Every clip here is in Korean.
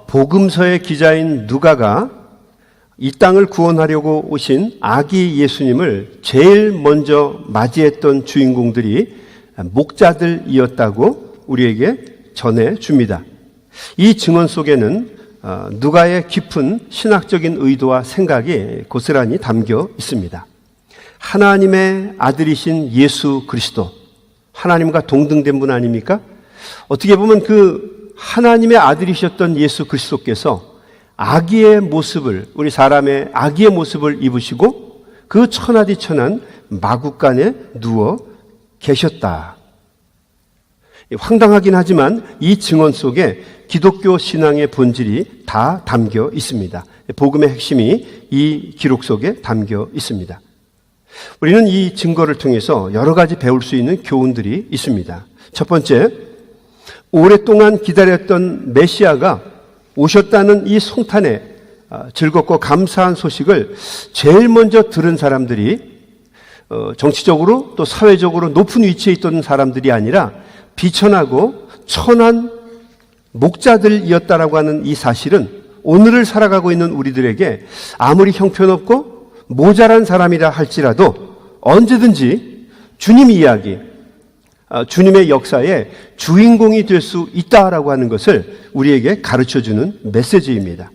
복음서의 기자인 누가가 이 땅을 구원하려고 오신 아기 예수님을 제일 먼저 맞이했던 주인공들이 목자들이었다고 우리에게 전해줍니다. 이 증언 속에는 누가의 깊은 신학적인 의도와 생각이 고스란히 담겨 있습니다. 하나님의 아들이신 예수 그리스도, 하나님과 동등된 분 아닙니까? 어떻게 보면 그 하나님의 아들이셨던 예수 그리스도께서 아기의 모습을, 우리 사람의 아기의 모습을 입으시고 그 천하디천한 마구간에 누워 계셨다. 황당하긴 하지만 이 증언 속에 기독교 신앙의 본질이 다 담겨 있습니다. 복음의 핵심이 이 기록 속에 담겨 있습니다. 우리는 이 증거를 통해서 여러 가지 배울 수 있는 교훈들이 있습니다. 첫 번째, 오랫동안 기다렸던 메시아가 오셨다는 이 송탄에 즐겁고 감사한 소식을 제일 먼저 들은 사람들이 정치적으로 또 사회적으로 높은 위치에 있던 사람들이 아니라 비천하고 천한 목자들이었다라고 하는 이 사실은 오늘을 살아가고 있는 우리들에게 아무리 형편없고 모자란 사람이라 할지라도 언제든지 주님 이야기, 주님의 역사의 주인공이 될 수 있다라고 하는 것을 우리에게 가르쳐주는 메시지입니다.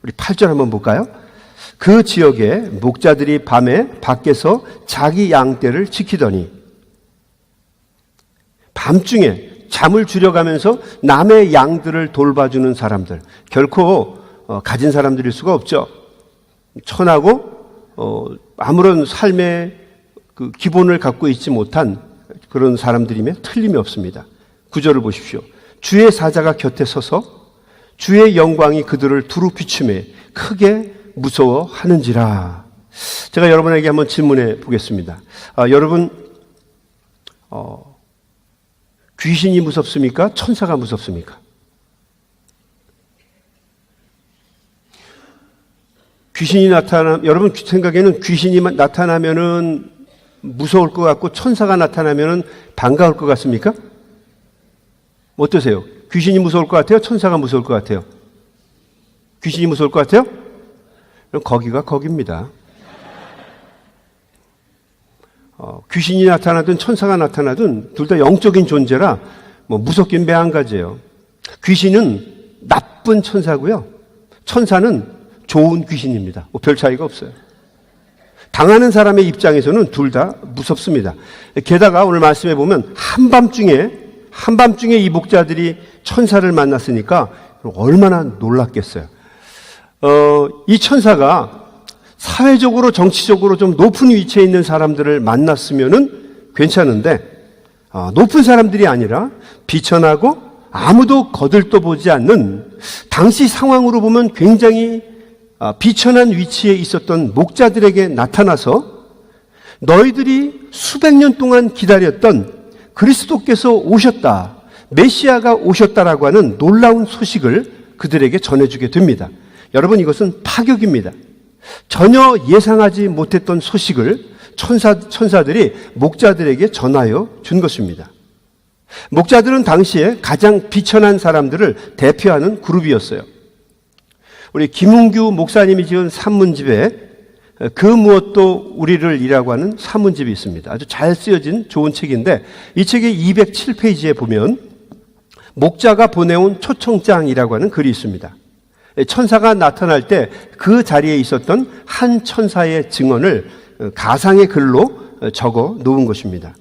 우리 8절 한번 볼까요? 그 지역에 목자들이 밤에 밖에서 자기 양떼를 지키더니, 밤중에 잠을 줄여가면서 남의 양들을 돌봐주는 사람들, 결코 가진 사람들일 수가 없죠. 천하고 아무런 삶의 그 기본을 갖고 있지 못한 그런 사람들이면 틀림이 없습니다. 9절을 보십시오. 주의 사자가 곁에 서서 주의 영광이 그들을 두루 비추매 크게 무서워하는지라. 제가 여러분에게 한번 질문해 보겠습니다. 여러분, 귀신이 무섭습니까? 천사가 무섭습니까? 여러분 생각에는 귀신이 나타나면은 무서울 것 같고 천사가 나타나면은 반가울 것 같습니까? 어떠세요? 귀신이 무서울 것 같아요? 천사가 무서울 것 같아요? 귀신이 무서울 것 같아요? 그럼 거기가 거기입니다. 귀신이 나타나든 천사가 나타나든 둘 다 영적인 존재라 무섭긴 매한가지예요. 귀신은 나쁜 천사고요. 천사는 좋은 귀신입니다. 별 차이가 없어요. 당하는 사람의 입장에서는 둘 다 무섭습니다. 게다가 오늘 말씀해 보면 한밤중에 이 목자들이 천사를 만났으니까 얼마나 놀랐겠어요. 이 천사가 사회적으로 정치적으로 좀 높은 위치에 있는 사람들을 만났으면은 괜찮은데 높은 사람들이 아니라 비천하고 아무도 거들떠 보지 않는 당시 상황으로 보면 굉장히 비천한 위치에 있었던 목자들에게 나타나서 너희들이 수백 년 동안 기다렸던 그리스도께서 오셨다, 메시아가 오셨다라고 하는 놀라운 소식을 그들에게 전해주게 됩니다. 여러분, 이것은 파격입니다. 전혀 예상하지 못했던 소식을 천사들이 목자들에게 전하여 준 것입니다. 목자들은 당시에 가장 비천한 사람들을 대표하는 그룹이었어요. 우리 김은규 목사님이 지은 산문집에 그 무엇도 우리를 이라고 하는 산문집이 있습니다. 아주 잘 쓰여진 좋은 책인데 이 책의 207페이지에 보면 목자가 보내온 초청장이라고 하는 글이 있습니다. 천사가 나타날 때 그 자리에 있었던 한 천사의 증언을 가상의 글로 적어 놓은 것입니다.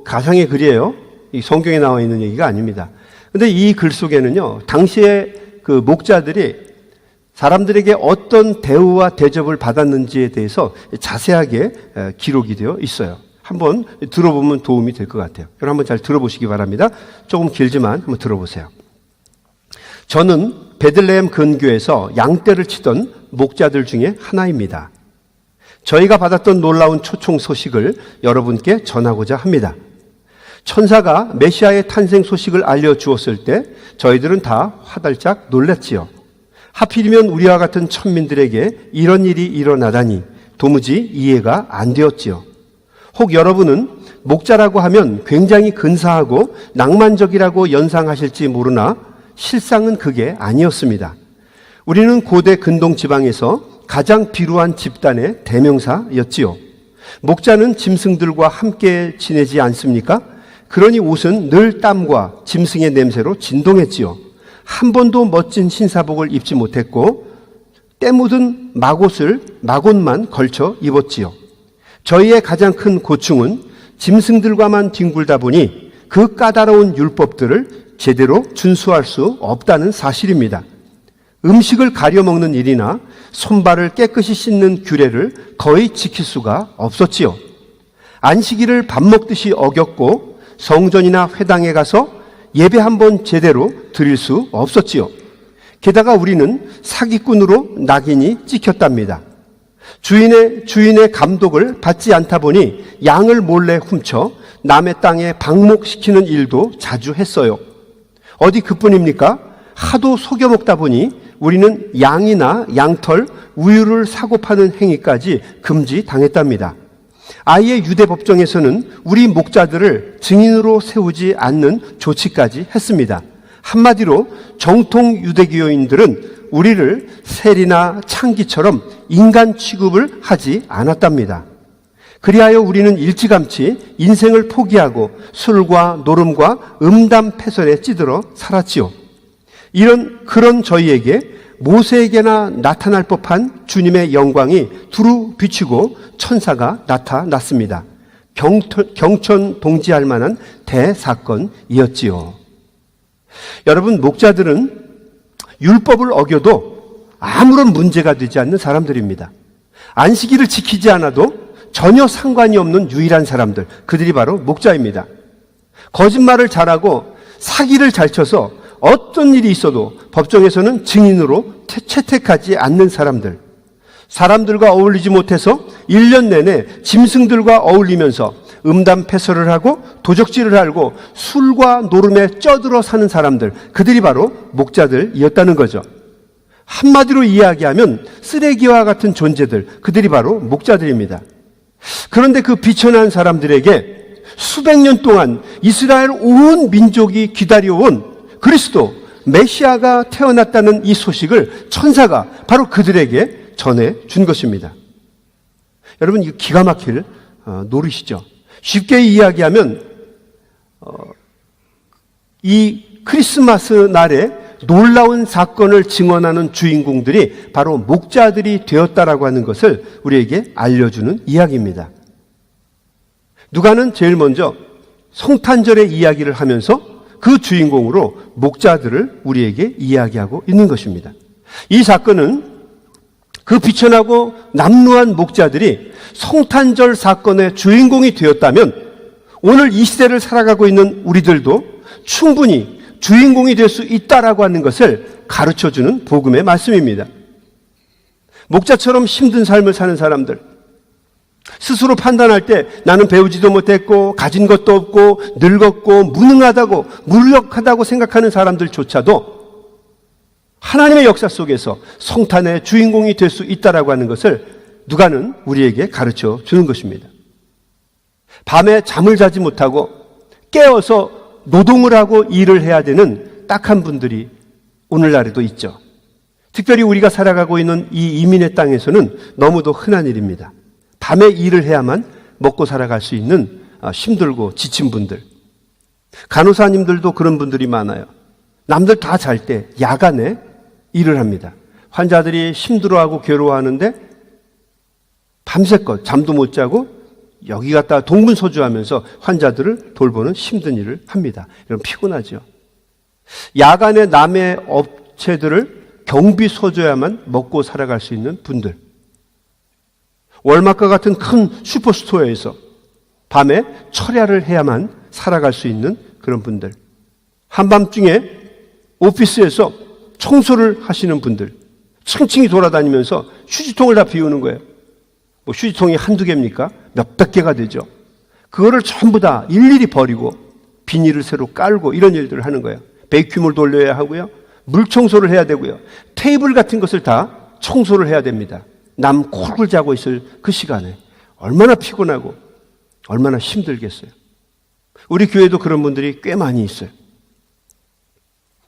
가상의 글이에요. 이 성경에 나와 있는 얘기가 아닙니다. 근데 이 글 속에는요, 당시에 그 목자들이 사람들에게 어떤 대우와 대접을 받았는지에 대해서 자세하게 기록이 되어 있어요. 한번 들어보면 도움이 될 것 같아요. 그럼 한번 잘 들어보시기 바랍니다. 조금 길지만 한번 들어보세요. 저는 베들레헴 근교에서 양떼를 치던 목자들 중에 하나입니다. 저희가 받았던 놀라운 초청 소식을 여러분께 전하고자 합니다. 천사가 메시아의 탄생 소식을 알려주었을 때 저희들은 다 화들짝 놀랐지요. 하필이면 우리와 같은 천민들에게 이런 일이 일어나다니 도무지 이해가 안 되었지요. 혹 여러분은 목자라고 하면 굉장히 근사하고 낭만적이라고 연상하실지 모르나 실상은 그게 아니었습니다. 우리는 고대 근동 지방에서 가장 비루한 집단의 대명사였지요. 목자는 짐승들과 함께 지내지 않습니까? 그러니 옷은 늘 땀과 짐승의 냄새로 진동했지요. 한 번도 멋진 신사복을 입지 못했고 때 묻은 막옷만 걸쳐 입었지요. 저희의 가장 큰 고충은 짐승들과만 뒹굴다 보니 그 까다로운 율법들을 제대로 준수할 수 없다는 사실입니다. 음식을 가려 먹는 일이나 손발을 깨끗이 씻는 규례를 거의 지킬 수가 없었지요. 안식일을 밥 먹듯이 어겼고 성전이나 회당에 가서 예배 한번 제대로 드릴 수 없었지요. 게다가 우리는 사기꾼으로 낙인이 찍혔답니다. 주인의 감독을 받지 않다 보니 양을 몰래 훔쳐 남의 땅에 방목시키는 일도 자주 했어요. 어디 그뿐입니까? 하도 속여 먹다 보니 우리는 양이나 양털, 우유를 사고 파는 행위까지 금지당했답니다. 아예 유대 법정에서는 우리 목자들을 증인으로 세우지 않는 조치까지 했습니다. 한마디로 정통 유대교인들은 우리를 세리나 창기처럼 인간 취급을 하지 않았답니다. 그리하여 우리는 일찌감치 인생을 포기하고 술과 노름과 음담패설에 찌들어 살았지요. 그런 저희에게 모세에게나 나타날 법한 주님의 영광이 두루 비치고 천사가 나타났습니다. 경천 동지할 만한 대사건이었지요. 여러분, 목자들은 율법을 어겨도 아무런 문제가 되지 않는 사람들입니다. 안식일을 지키지 않아도 전혀 상관이 없는 유일한 사람들, 그들이 바로 목자입니다. 거짓말을 잘하고 사기를 잘 쳐서 어떤 일이 있어도 법정에서는 증인으로 채택하지 않는 사람들, 사람들과 어울리지 못해서 1년 내내 짐승들과 어울리면서 음담패설을 하고 도적질을 하고 술과 노름에 쩌들어 사는 사람들, 그들이 바로 목자들이었다는 거죠. 한마디로 이야기하면 쓰레기와 같은 존재들, 그들이 바로 목자들입니다. 그런데 그 비천한 사람들에게 수백 년 동안 이스라엘 온 민족이 기다려온 그리스도 메시아가 태어났다는 이 소식을 천사가 바로 그들에게 전해준 것입니다. 여러분, 이거 기가 막힐 노릇이죠. 쉽게 이야기하면 이 크리스마스 날에 놀라운 사건을 증언하는 주인공들이 바로 목자들이 되었다라고 하는 것을 우리에게 알려주는 이야기입니다. 누가는 제일 먼저 성탄절의 이야기를 하면서 그 주인공으로 목자들을 우리에게 이야기하고 있는 것입니다. 이 사건은 그 비천하고 남루한 목자들이 성탄절 사건의 주인공이 되었다면 오늘 이 시대를 살아가고 있는 우리들도 충분히 주인공이 될 수 있다라고 하는 것을 가르쳐주는 복음의 말씀입니다. 목자처럼 힘든 삶을 사는 사람들, 스스로 판단할 때 나는 배우지도 못했고 가진 것도 없고 늙었고 무능하다고 무력하다고 생각하는 사람들조차도 하나님의 역사 속에서 성탄의 주인공이 될 수 있다라고 하는 것을 누가는 우리에게 가르쳐 주는 것입니다. 밤에 잠을 자지 못하고 깨어서 노동을 하고 일을 해야 되는 딱한 분들이 오늘날에도 있죠. 특별히 우리가 살아가고 있는 이 이민의 땅에서는 너무도 흔한 일입니다. 밤에 일을 해야만 먹고 살아갈 수 있는 힘들고 지친 분들. 간호사님들도 그런 분들이 많아요. 남들 다 잘 때 야간에 일을 합니다. 환자들이 힘들어하고 괴로워하는데 밤새껏 잠도 못 자고 여기 갔다 동분서주하면서 환자들을 돌보는 힘든 일을 합니다. 이런 피곤하죠. 야간에 남의 업체들을 경비 서줘야만 먹고 살아갈 수 있는 분들. 월마트와 같은 큰 슈퍼스토어에서 밤에 철야를 해야만 살아갈 수 있는 그런 분들. 한밤중에 오피스에서 청소를 하시는 분들. 층층이 돌아다니면서 휴지통을 다 비우는 거예요. 뭐 휴지통이 한두 개입니까? 몇백 개가 되죠. 그거를 전부 다 일일이 버리고 비닐을 새로 깔고 이런 일들을 하는 거예요. 베이큐음을 돌려야 하고요. 물 청소를 해야 되고요. 테이블 같은 것을 다 청소를 해야 됩니다. 남 코를 자고 있을 그 시간에 얼마나 피곤하고 얼마나 힘들겠어요. 우리 교회도 그런 분들이 꽤 많이 있어요.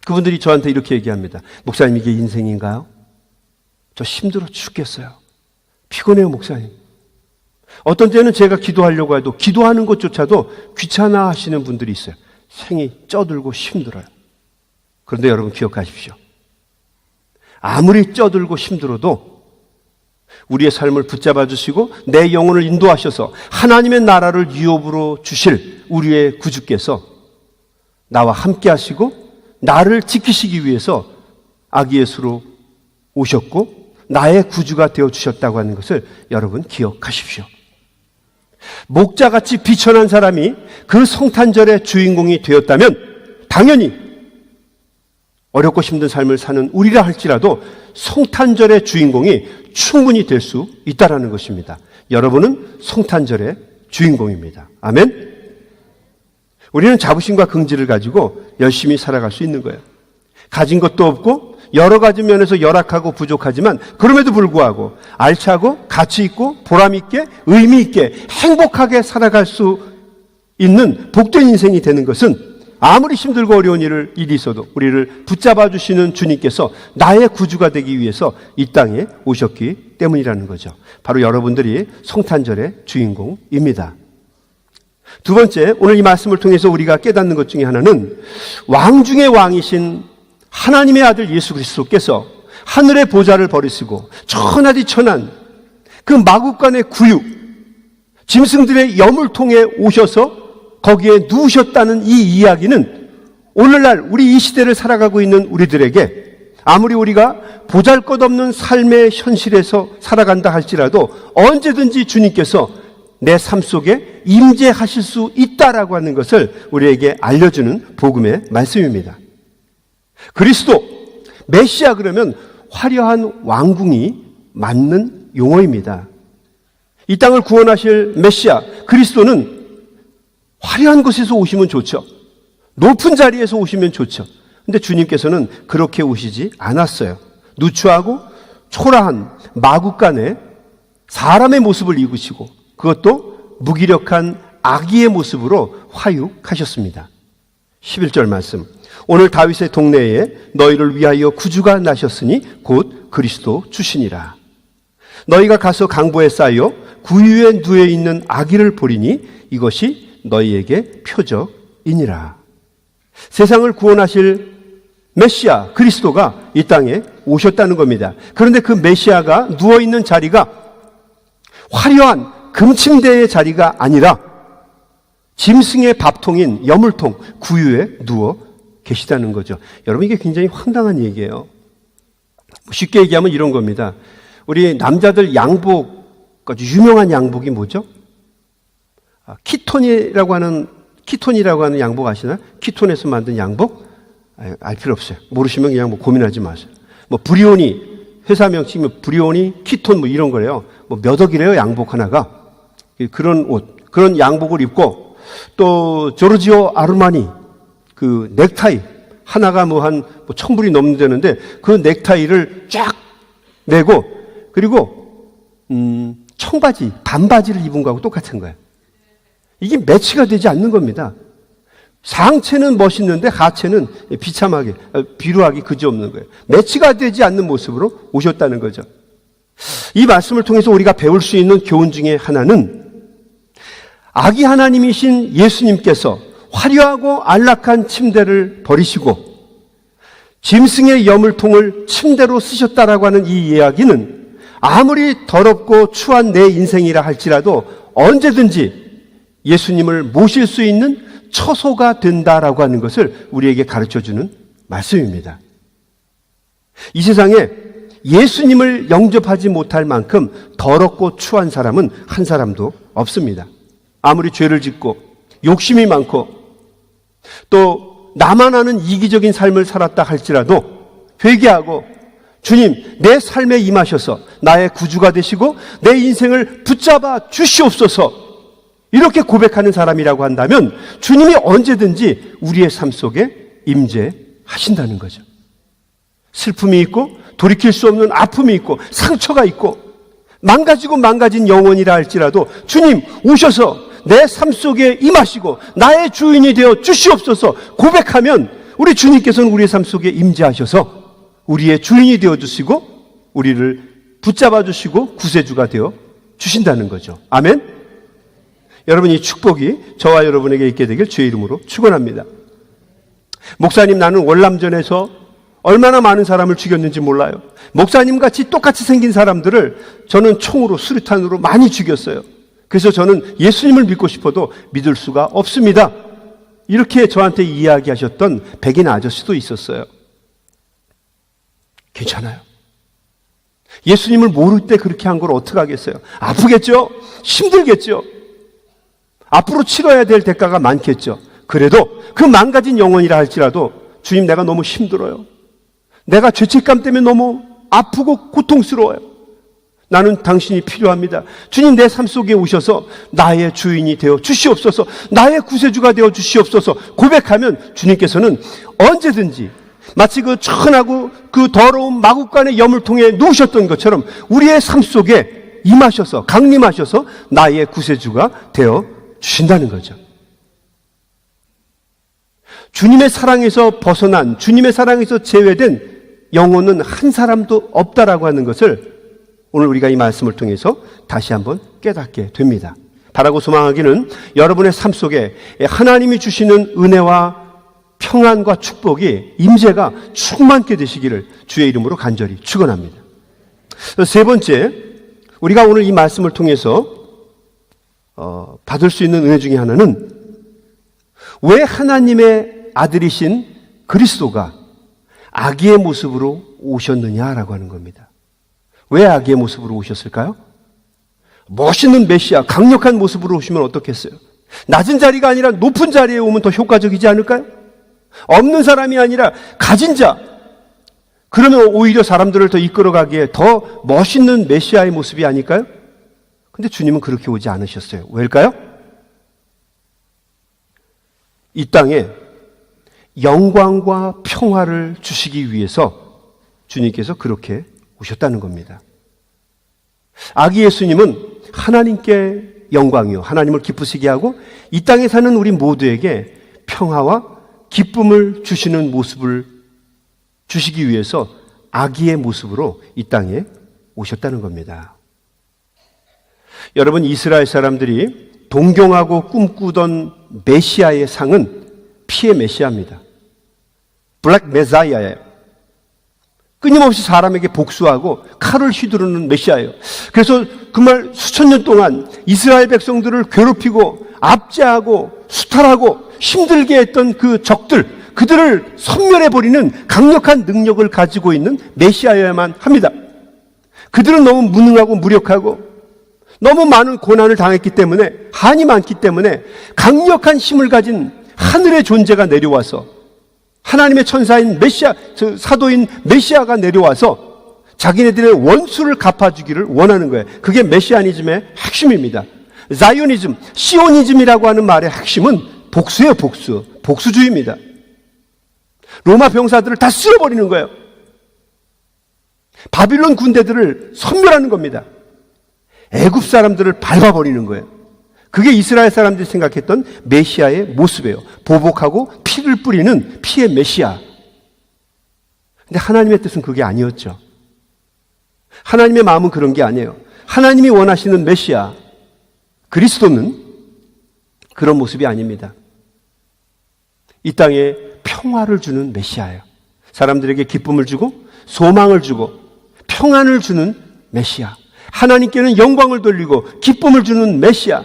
그분들이 저한테 이렇게 얘기합니다. 목사님, 이게 인생인가요? 저 힘들어 죽겠어요. 피곤해요, 목사님. 어떤 때는 제가 기도하려고 해도 기도하는 것조차도 귀찮아 하시는 분들이 있어요. 생이 쪄들고 힘들어요. 그런데 여러분 기억하십시오. 아무리 쪄들고 힘들어도 우리의 삶을 붙잡아 주시고 내 영혼을 인도하셔서 하나님의 나라를 유업으로 주실 우리의 구주께서 나와 함께 하시고 나를 지키시기 위해서 아기 예수로 오셨고 나의 구주가 되어주셨다고 하는 것을 여러분 기억하십시오. 목자같이 비천한 사람이 그 성탄절의 주인공이 되었다면 당연히 어렵고 힘든 삶을 사는 우리라 할지라도 성탄절의 주인공이 충분히 될 수 있다는 것입니다. 여러분은 성탄절의 주인공입니다. 아멘? 우리는 자부심과 긍지를 가지고 열심히 살아갈 수 있는 거예요. 가진 것도 없고 여러 가지 면에서 열악하고 부족하지만 그럼에도 불구하고 알차고 가치 있고 보람 있게 의미 있게 행복하게 살아갈 수 있는 복된 인생이 되는 것은 아무리 힘들고 어려운 일이 있어도 우리를 붙잡아 주시는 주님께서 나의 구주가 되기 위해서 이 땅에 오셨기 때문이라는 거죠. 바로 여러분들이 성탄절의 주인공입니다. 두 번째, 오늘 이 말씀을 통해서 우리가 깨닫는 것 중에 하나는 왕 중의 왕이신 하나님의 아들 예수 그리스도께서 하늘의 보좌를 버리시고 천하디천한 그 마국간의 구유, 짐승들의 염을 통해 오셔서 거기에 누우셨다는 이 이야기는 오늘날 우리 이 시대를 살아가고 있는 우리들에게 아무리 우리가 보잘것없는 삶의 현실에서 살아간다 할지라도 언제든지 주님께서 내 삶 속에 임재하실 수 있다라고 하는 것을 우리에게 알려주는 복음의 말씀입니다. 그리스도, 메시아 그러면 화려한 왕궁이 맞는 용어입니다. 이 땅을 구원하실 메시아, 그리스도는 화려한 곳에서 오시면 좋죠. 높은 자리에서 오시면 좋죠. 근데 주님께서는 그렇게 오시지 않았어요. 누추하고 초라한 마국간에 사람의 모습을 입으시고 그것도 무기력한 아기의 모습으로 화육하셨습니다. 11절 말씀. 오늘 다윗의 동네에 너희를 위하여 구주가 나셨으니 곧 그리스도 주시니라. 너희가 가서 강보에 쌓여 구유에 누워 있는 아기를 보리니 이것이 너희에게 표적이니라. 세상을 구원하실 메시아 그리스도가 이 땅에 오셨다는 겁니다. 그런데 그 메시아가 누워있는 자리가 화려한 금침대의 자리가 아니라 짐승의 밥통인 여물통 구유에 누워 계시다는 거죠. 여러분, 이게 굉장히 황당한 얘기예요. 쉽게 얘기하면 이런 겁니다. 우리 남자들 양복, 아주 유명한 양복이 뭐죠? 키톤이라고 하는 양복 아시나요? 키톤에서 만든 양복? 알 필요 없어요. 모르시면 그냥 뭐 고민하지 마세요. 뭐 브리오니, 회사 명칭이면 브리오니, 키톤 뭐 이런 거래요. 뭐 몇 억이래요, 양복 하나가. 그런 옷, 그런 양복을 입고 또 조르지오 아르마니 그 넥타이 하나가 뭐 한 1,000불이 넘는다는데 그 넥타이를 쫙 내고 그리고 청바지, 반바지를 입은 거하고 똑같은 거예요. 이게 매치가 되지 않는 겁니다. 상체는 멋있는데 하체는 비참하게, 비루하게 그지없는 거예요. 매치가 되지 않는 모습으로 오셨다는 거죠. 이 말씀을 통해서 우리가 배울 수 있는 교훈 중에 하나는 아기 하나님이신 예수님께서 화려하고 안락한 침대를 버리시고 짐승의 여물통을 침대로 쓰셨다라고 하는 이 이야기는 아무리 더럽고 추한 내 인생이라 할지라도 언제든지 예수님을 모실 수 있는 처소가 된다라고 하는 것을 우리에게 가르쳐주는 말씀입니다. 이 세상에 예수님을 영접하지 못할 만큼 더럽고 추한 사람은 한 사람도 없습니다. 아무리 죄를 짓고 욕심이 많고 또 나만 아는 이기적인 삶을 살았다 할지라도 회개하고 주님, 내 삶에 임하셔서 나의 구주가 되시고 내 인생을 붙잡아 주시옵소서 이렇게 고백하는 사람이라고 한다면 주님이 언제든지 우리의 삶 속에 임재하신다는 거죠. 슬픔이 있고 돌이킬 수 없는 아픔이 있고 상처가 있고 망가지고 망가진 영혼이라 할지라도 주님 오셔서 내 삶 속에 임하시고 나의 주인이 되어 주시옵소서 고백하면 우리 주님께서는 우리의 삶 속에 임재하셔서 우리의 주인이 되어 주시고 우리를 붙잡아 주시고 구세주가 되어 주신다는 거죠. 아멘. 여러분, 이 축복이 저와 여러분에게 있게 되길 주의 이름으로 축원합니다. 목사님, 나는 월남전에서 얼마나 많은 사람을 죽였는지 몰라요. 목사님 같이 똑같이 생긴 사람들을 저는 총으로 수류탄으로 많이 죽였어요. 그래서 저는 예수님을 믿고 싶어도 믿을 수가 없습니다. 이렇게 저한테 이야기하셨던 백인 아저씨도 있었어요. 괜찮아요. 예수님을 모를 때 그렇게 한 걸 어떡하겠어요? 아프겠죠? 힘들겠죠? 앞으로 치러야 될 대가가 많겠죠? 그래도 그 망가진 영혼이라 할지라도 주님, 내가 너무 힘들어요. 내가 죄책감 때문에 너무 아프고 고통스러워요. 나는 당신이 필요합니다. 주님, 내 삶 속에 오셔서 나의 주인이 되어 주시옵소서, 나의 구세주가 되어 주시옵소서 고백하면 주님께서는 언제든지 마치 그 천하고 그 더러운 마구간의 여물통에 누우셨던 것처럼 우리의 삶 속에 임하셔서 강림하셔서 나의 구세주가 되어 주신다는 거죠. 주님의 사랑에서 벗어난, 주님의 사랑에서 제외된 영혼은 한 사람도 없다라고 하는 것을 오늘 우리가 이 말씀을 통해서 다시 한번 깨닫게 됩니다. 바라고 소망하기는 여러분의 삶 속에 하나님이 주시는 은혜와 평안과 축복이 임재가 충만케 되시기를 주의 이름으로 간절히 축원합니다. 세 번째, 우리가 오늘 이 말씀을 통해서 받을 수 있는 은혜 중에 하나는 왜 하나님의 아들이신 그리스도가 아기의 모습으로 오셨느냐라고 하는 겁니다. 왜 아기의 모습으로 오셨을까요? 멋있는 메시아, 강력한 모습으로 오시면 어떻겠어요? 낮은 자리가 아니라 높은 자리에 오면 더 효과적이지 않을까요? 없는 사람이 아니라 가진 자, 그러면 오히려 사람들을 더 이끌어가기에 더 멋있는 메시아의 모습이 아닐까요? 근데 주님은 그렇게 오지 않으셨어요. 왜일까요? 이 땅에 영광과 평화를 주시기 위해서 주님께서 그렇게 오셨다는 겁니다. 아기 예수님은 하나님께 영광이요, 하나님을 기쁘시게 하고 이 땅에 사는 우리 모두에게 평화와 기쁨을 주시는 모습을 주시기 위해서 아기의 모습으로 이 땅에 오셨다는 겁니다. 여러분, 이스라엘 사람들이 동경하고 꿈꾸던 메시아의 상은 피의 메시아입니다. 블랙 메사이아예요. 끊임없이 사람에게 복수하고 칼을 휘두르는 메시아예요. 그래서 정말 수천 년 동안 이스라엘 백성들을 괴롭히고 압제하고 수탈하고 힘들게 했던 그 적들, 그들을 섬멸해버리는 강력한 능력을 가지고 있는 메시아여야만 합니다. 그들은 너무 무능하고 무력하고 너무 많은 고난을 당했기 때문에, 한이 많기 때문에 강력한 힘을 가진 하늘의 존재가 내려와서 하나님의 천사인 메시아, 사도인 메시아가 내려와서 자기네들의 원수를 갚아주기를 원하는 거예요. 그게 메시아니즘의 핵심입니다. 자이오니즘, 시오니즘이라고 하는 말의 핵심은 복수예요. 복수주의입니다. 로마 병사들을 다 쓸어버리는 거예요. 바빌론 군대들을 섬멸하는 겁니다. 애굽 사람들을 밟아버리는 거예요. 그게 이스라엘 사람들이 생각했던 메시아의 모습이에요. 보복하고 피를 뿌리는 피의 메시아. 근데 하나님의 뜻은 그게 아니었죠. 하나님의 마음은 그런 게 아니에요. 하나님이 원하시는 메시아, 그리스도는 그런 모습이 아닙니다. 이 땅에 평화를 주는 메시아예요. 사람들에게 기쁨을 주고 소망을 주고 평안을 주는 메시아. 하나님께는 영광을 돌리고 기쁨을 주는 메시아.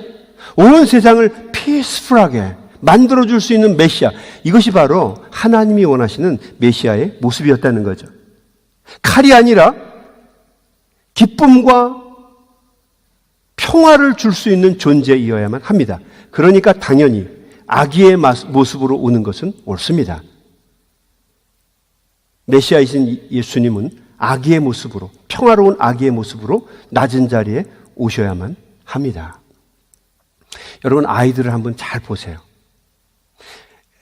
온 세상을 피스풀하게 만들어줄 수 있는 메시아. 이것이 바로 하나님이 원하시는 메시아의 모습이었다는 거죠. 칼이 아니라 기쁨과 평화를 줄 수 있는 존재이어야만 합니다. 그러니까 당연히 아기의 모습으로 오는 것은 옳습니다. 메시아이신 예수님은 아기의 모습으로, 평화로운 아기의 모습으로 낮은 자리에 오셔야만 합니다. 여러분, 아이들을 한번 잘 보세요.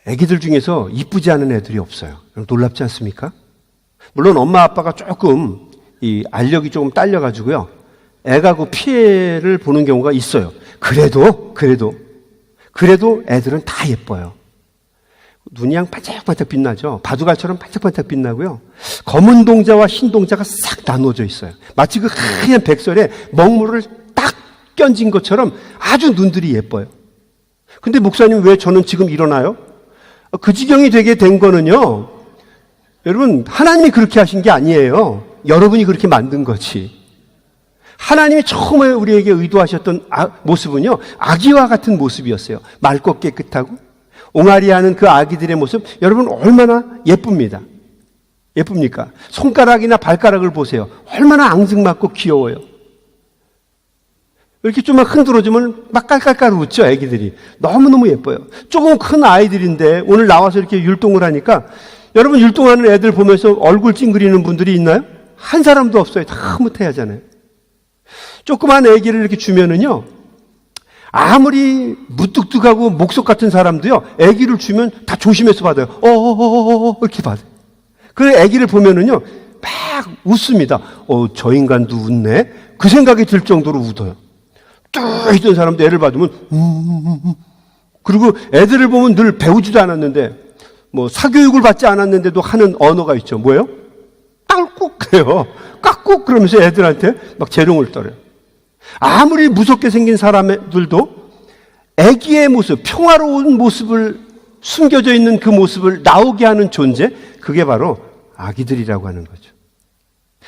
아기들 중에서 이쁘지 않은 애들이 없어요. 놀랍지 않습니까? 물론 엄마 아빠가 조금 이 알력이 조금 딸려가지고요, 애가 그 피해를 보는 경우가 있어요. 그래도 그래도 애들은 다 예뻐요. 눈이 양 반짝반짝 빛나죠. 바둑알처럼 반짝반짝 빛나고요. 검은 동자와 흰 동자가 싹 나눠져 있어요. 마치 그 하얀 백설에 먹물을 딱 껴진 것처럼 아주 눈들이 예뻐요. 근데 목사님 왜 저는 지금 일어나요? 그 지경이 되게 된 거는요, 여러분, 하나님이 그렇게 하신 게 아니에요. 여러분이 그렇게 만든 거지. 하나님이 처음에 우리에게 의도하셨던 모습은요, 아기와 같은 모습이었어요. 맑고 깨끗하고 옹알이하는 그 아기들의 모습, 여러분 얼마나 예쁩니다. 예쁩니까? 손가락이나 발가락을 보세요. 얼마나 앙증맞고 귀여워요. 이렇게 좀만 흔들어주면 막 깔깔깔 웃죠, 아기들이. 너무너무 예뻐요. 조금 큰 아이들인데 오늘 나와서 이렇게 율동을 하니까, 여러분 율동하는 애들 보면서 얼굴 찡그리는 분들이 있나요? 한 사람도 없어요. 다 흐뭇해하잖아요. 조그만 아기를 이렇게 주면은요, 아무리 무뚝뚝하고 목석 같은 사람도요, 아기를 주면 다 조심해서 받아요. 이렇게 받아요. 그 아기를 보면은요, 막 웃습니다. 저 인간도 웃네? 그 생각이 들 정도로 웃어요. 뚝 있던 사람도 애를 받으면, 그리고 애들을 보면 늘 배우지도 않았는데, 뭐, 사교육을 받지 않았는데도 하는 언어가 있죠. 뭐예요? 깍꾹 그래요. 깍꾹 그러면서 애들한테 막 재롱을 떨어요. 아무리 무섭게 생긴 사람들도 애기의 모습, 평화로운 모습을, 숨겨져 있는 그 모습을 나오게 하는 존재, 그게 바로 아기들이라고 하는 거죠.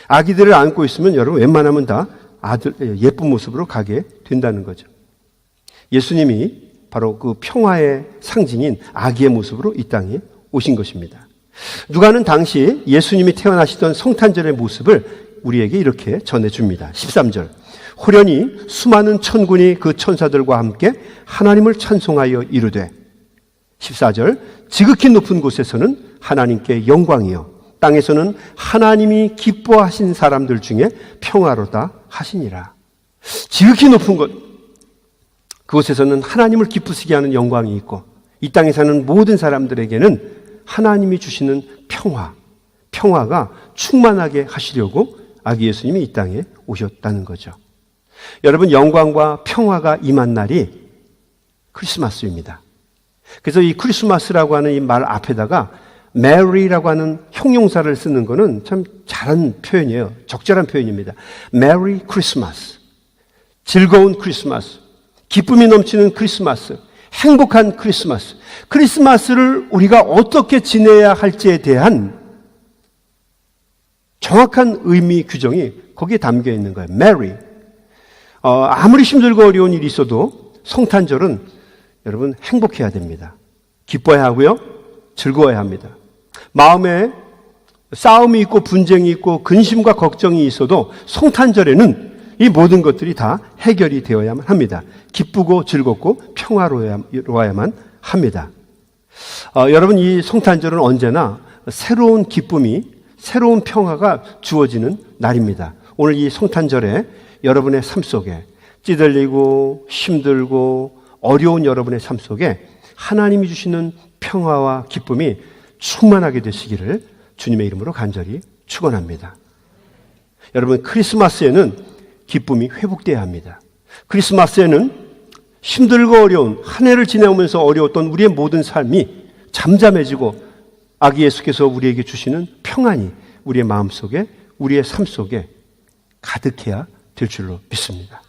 아기들을 안고 있으면 여러분 웬만하면 다 예쁜 모습으로 가게 된다는 거죠. 예수님이 바로 그 평화의 상징인 아기의 모습으로 이 땅에 오신 것입니다. 누가는 당시 예수님이 태어나시던 성탄절의 모습을 우리에게 이렇게 전해줍니다. 13절. 호련히 수많은 천군이 그 천사들과 함께 하나님을 찬송하여 이르되, 14절. 지극히 높은 곳에서는 하나님께 영광이요, 땅에서는 하나님이 기뻐하신 사람들 중에 평화로다 하시니라. 지극히 높은 곳, 그곳에서는 하나님을 기쁘시게 하는 영광이 있고, 이 땅에 사는 모든 사람들에게는 하나님이 주시는 평화가 충만하게 하시려고 아기 예수님이 이 땅에 오셨다는 거죠. 여러분, 영광과 평화가 임한 날이 크리스마스입니다. 그래서 이 크리스마스라고 하는 이 말 앞에다가 메리라고 하는 형용사를 쓰는 거는 참 잘한 표현이에요. 적절한 표현입니다. 메리 크리스마스. 즐거운 크리스마스. 기쁨이 넘치는 크리스마스. 행복한 크리스마스. 크리스마스를 우리가 어떻게 지내야 할지에 대한 정확한 의미 규정이 거기에 담겨 있는 거예요. 메리. 아무리 힘들고 어려운 일이 있어도 성탄절은 여러분 행복해야 됩니다. 기뻐야 하고요. 즐거워야 합니다. 마음에 싸움이 있고 분쟁이 있고 근심과 걱정이 있어도 성탄절에는 이 모든 것들이 다 해결이 되어야만 합니다. 기쁘고 즐겁고 평화로워야만 합니다. 여러분, 이 성탄절은 언제나 새로운 기쁨이, 새로운 평화가 주어지는 날입니다. 오늘 이 성탄절에 여러분의 삶 속에 찌들리고 힘들고 어려운 여러분의 삶 속에 하나님이 주시는 평화와 기쁨이 충만하게 되시기를 주님의 이름으로 간절히 축원합니다. 여러분, 크리스마스에는 기쁨이 회복돼야 합니다. 크리스마스에는 힘들고 어려운 한 해를 지내오면서 어려웠던 우리의 모든 삶이 잠잠해지고 아기 예수께서 우리에게 주시는 평안이 우리의 마음속에, 우리의 삶 속에 가득해야 될 줄로 믿습니다.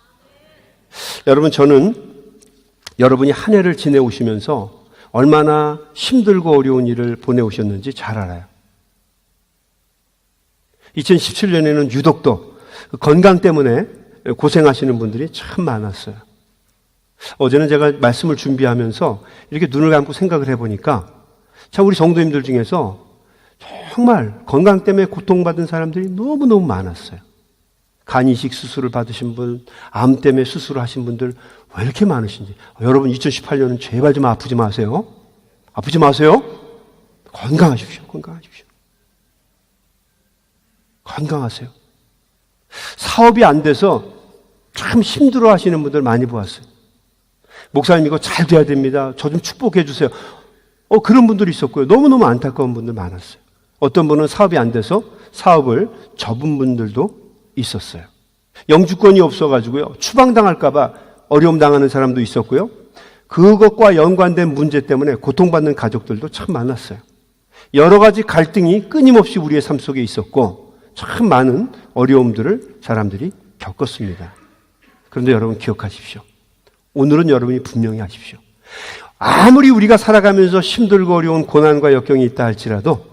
여러분, 저는 여러분이 한 해를 지내오시면서 얼마나 힘들고 어려운 일을 보내오셨는지 잘 알아요. 2017년에는 유독 더 건강 때문에 고생하시는 분들이 참 많았어요. 어제는 제가 말씀을 준비하면서 이렇게 눈을 감고 생각을 해보니까 참 우리 성도님들 중에서 정말 건강 때문에 고통받은 사람들이 너무너무 많았어요. 간 이식 수술을 받으신 분, 암 때문에 수술을 하신 분들 왜 이렇게 많으신지. 여러분, 2018년은 제발 좀 아프지 마세요. 아프지 마세요. 건강하십시오. 건강하십시오. 건강하세요. 사업이 안 돼서 참 힘들어 하시는 분들 많이 보았어요. 목사님, 이거 잘 돼야 됩니다. 저 좀 축복해 주세요. 그런 분들이 있었고요. 너무너무 안타까운 분들 많았어요. 어떤 분은 사업이 안 돼서 사업을 접은 분들도 있었어요. 영주권이 없어가지고요. 추방당할까봐 어려움 당하는 사람도 있었고요. 그것과 연관된 문제 때문에 고통받는 가족들도 참 많았어요. 여러 가지 갈등이 끊임없이 우리의 삶 속에 있었고 참 많은 어려움들을 사람들이 겪었습니다. 그런데 여러분 기억하십시오. 오늘은 여러분이 분명히 하십시오. 아무리 우리가 살아가면서 힘들고 어려운 고난과 역경이 있다 할지라도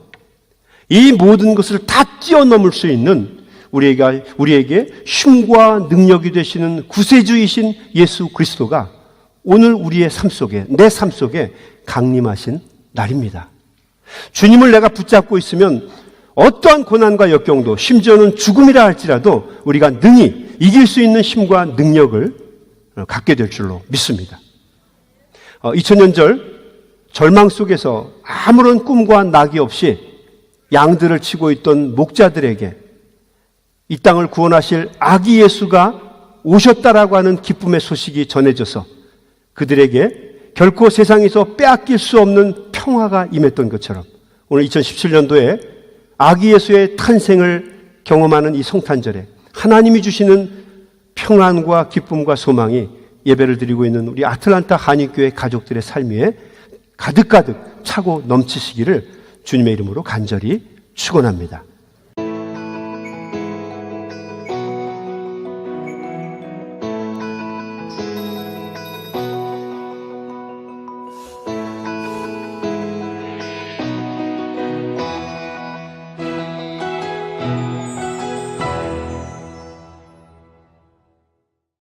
이 모든 것을 다 뛰어넘을 수 있는 우리에게 힘과 능력이 되시는 구세주이신 예수 그리스도가 오늘 우리의 삶 속에, 내 삶 속에 강림하신 날입니다. 주님을 내가 붙잡고 있으면 어떠한 고난과 역경도, 심지어는 죽음이라 할지라도 우리가 능히 이길 수 있는 힘과 능력을 갖게 될 줄로 믿습니다. 2000년절 절망 속에서 아무런 꿈과 낙이 없이 양들을 치고 있던 목자들에게 이 땅을 구원하실 아기 예수가 오셨다라고 하는 기쁨의 소식이 전해져서 그들에게 결코 세상에서 빼앗길 수 없는 평화가 임했던 것처럼 오늘 2017년도에 아기 예수의 탄생을 경험하는 이 성탄절에 하나님이 주시는 평안과 기쁨과 소망이 예배를 드리고 있는 우리 아틀란타 한인교회 가족들의 삶 위에 가득가득 차고 넘치시기를 주님의 이름으로 간절히 축원합니다.